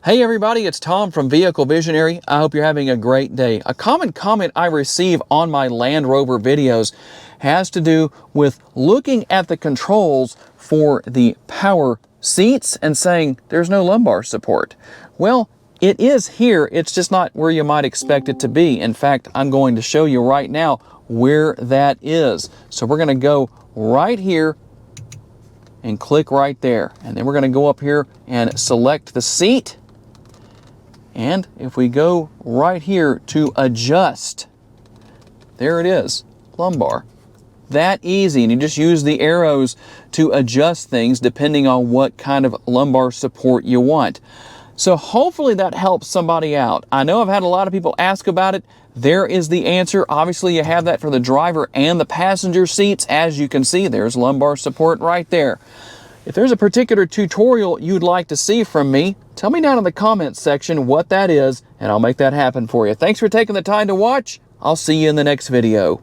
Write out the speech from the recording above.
Hey everybody, it's Tom from Vehicle Visionary. I hope you're having a great day. A common comment I receive on my Land Rover videos has to do with looking at the controls for the power seats and saying there's no lumbar support. Well, it is here, it's just not where you might expect it to be. In fact, I'm going to show you right now where that is. So we're going to go right here and click right there. And then we're going to go up here and select the seat. And if we go right here to adjust, there it is, lumbar. That easy, and you just use the arrows to adjust things depending on what kind of lumbar support you want. So hopefully that helps somebody out. I know I've had a lot of people ask about it. There is the answer. Obviously you have that for the driver and the passenger seats. As you can see, there's lumbar support right there. If there's a particular tutorial you'd like to see from me, tell me down in the comments section what that is, and I'll make that happen for you. Thanks for taking the time to watch. I'll see you in the next video.